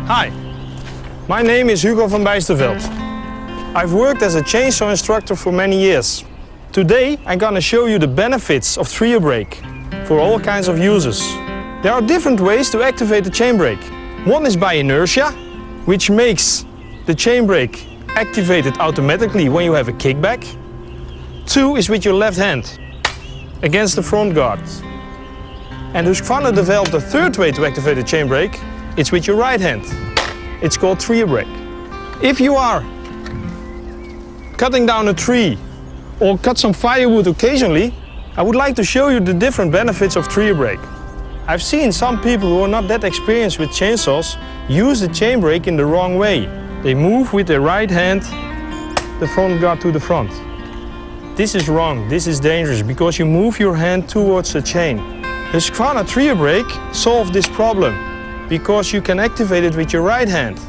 Hi, my name is Hugo van Bijsterveld. I've worked as a chainsaw instructor for many years. Today I'm gonna show you the benefits of TrioBrake for all kinds of users. There are different ways to activate the chain brake. One is by inertia, which makes the chain brake activated automatically when you have a kickback. Two is with your left hand against the front guard. And Husqvarna developed a third way to activate the chain brake. It's with your right hand. It's called TrioBrake. If you are cutting down a tree or cut some firewood occasionally, I would like to show you the different benefits of TrioBrake. I've seen some people who are not that experienced with chainsaws use the chain brake in the wrong way. They move with their right hand the front guard to the front. This is wrong, this is dangerous because you move your hand towards the chain. Husqvarna TrioBrake solved this problem because you can activate it with your right hand.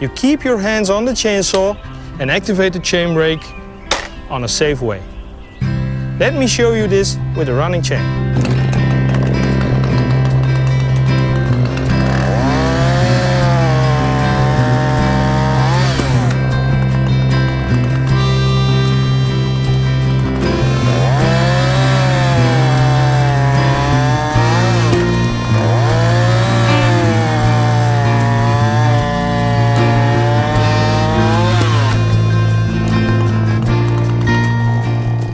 You keep your hands on the chainsaw and activate the chain brake on a safe way. Let me show you this with a running chain.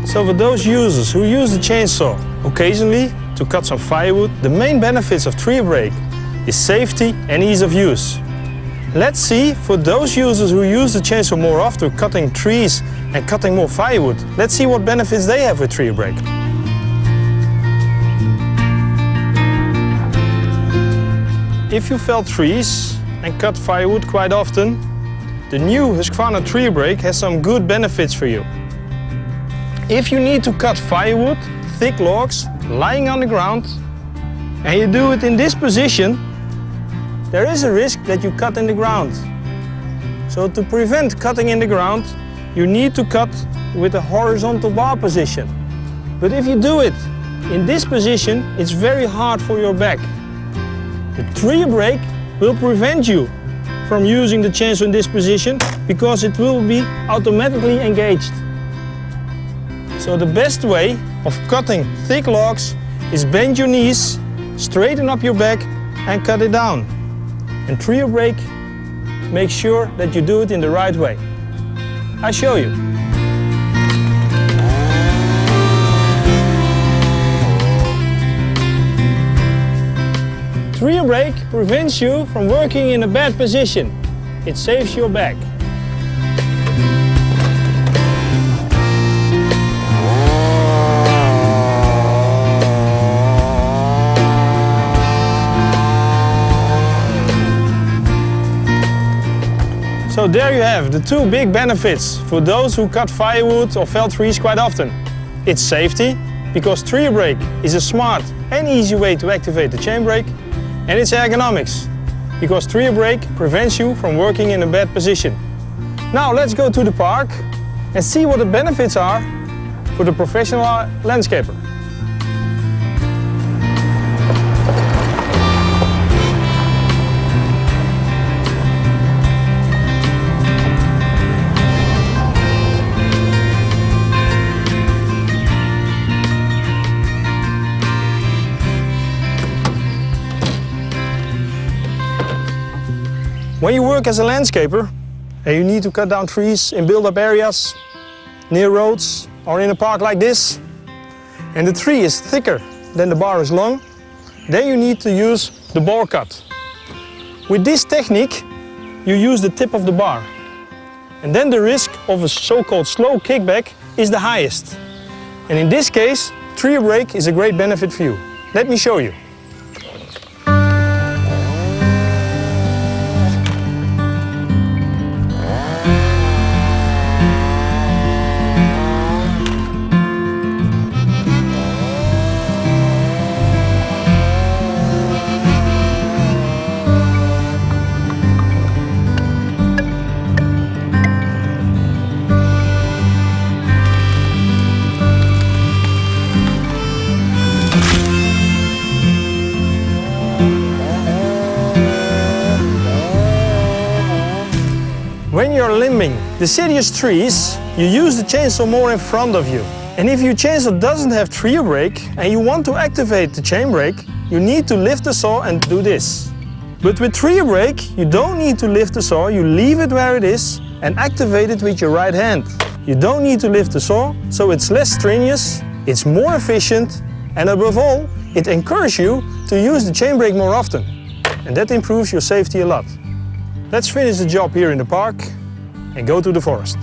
So for those users who use the chainsaw occasionally to cut some firewood, the main benefits of TrioBrake is safety and ease of use. Let's see, for those users who use the chainsaw more often, cutting trees and cutting more firewood, let's see what benefits they have with TrioBrake. If you fell trees and cut firewood quite often, the new Husqvarna TrioBrake has some good benefits for you. If you need to cut firewood, thick logs, lying on the ground, and you do it in this position, there is a risk that you cut in the ground. So to prevent cutting in the ground, you need to cut with a horizontal bar position. But if you do it in this position, it's very hard for your back. The TrioBrake will prevent you from using the chainsaw in this position because it will be automatically engaged. So the best way of cutting thick logs is bend your knees, straighten up your back and cut it down. And TrioBrake makes sure that you do it in the right way. I'll show you. TrioBrake prevents you from working in a bad position. It saves your back. So there you have the two big benefits for those who cut firewood or fell trees quite often. It's safety, because TrioBrake is a smart and easy way to activate the chain brake. And it's ergonomics, because TrioBrake prevents you from working in a bad position. Now let's go to the park and see what the benefits are for the professional landscaper. When you work as a landscaper and you need to cut down trees in build-up areas, near roads or in a park like this, and the tree is thicker than the bar is long, then you need to use the bore cut. With this technique, you use the tip of the bar. And then the risk of a so-called slow kickback is the highest. And in this case, TrioBrake is a great benefit for you. Let me show you. limbing deciduous trees, you use the chainsaw more in front of you. And if your chainsaw doesn't have TrioBrake and you want to activate the chain brake, you need to lift the saw and do this. But with TrioBrake, you don't need to lift the saw, you leave it where it is and activate it with your right hand. You don't need to lift the saw, so it's less strenuous, it's more efficient, and above all, it encourages you to use the chain brake more often. And that improves your safety a lot. Let's finish the job here in the park and go to the forest.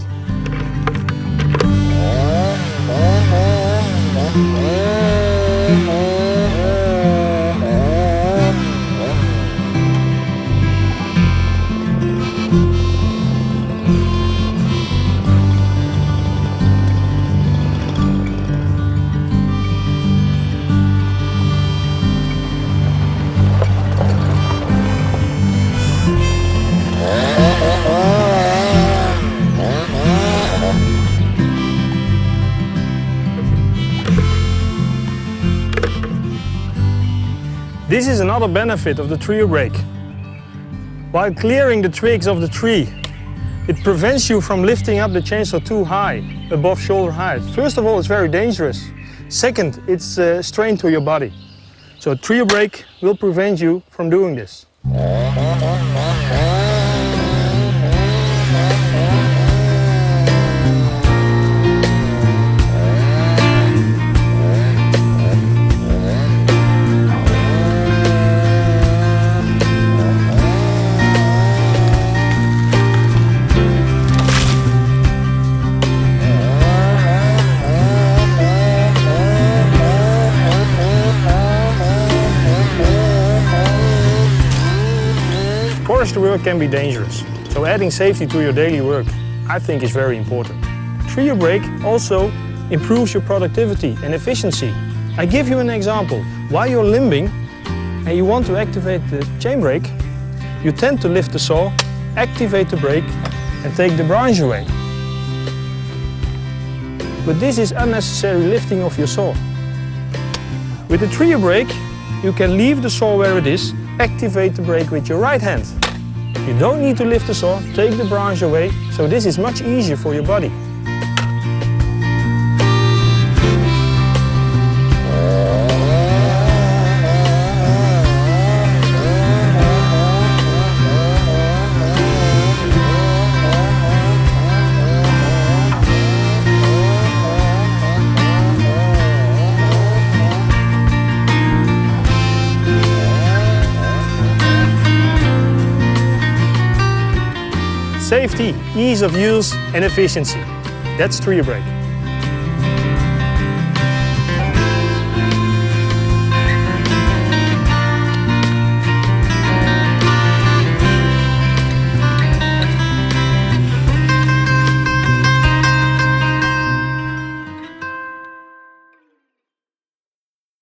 This is another benefit of the TrioBrake. While clearing the twigs of the tree, it prevents you from lifting up the chainsaw too high, above shoulder height. First of all, it's very dangerous. Second, it's a strain to your body. So TrioBrake will prevent you from doing this. Forestry work can be dangerous, so adding safety to your daily work I think is very important. TrioBrake also improves your productivity and efficiency. I give you an example. While you're limbing and you want to activate the chain brake, you tend to lift the saw, activate the brake and take the branch away. But this is unnecessary lifting of your saw. With the TrioBrake, you can leave the saw where it is, activate the brake with your right hand. You don't need to lift the saw, take the branch away, so this is much easier for your body. Safety, ease of use and efficiency. That's TrioBrake.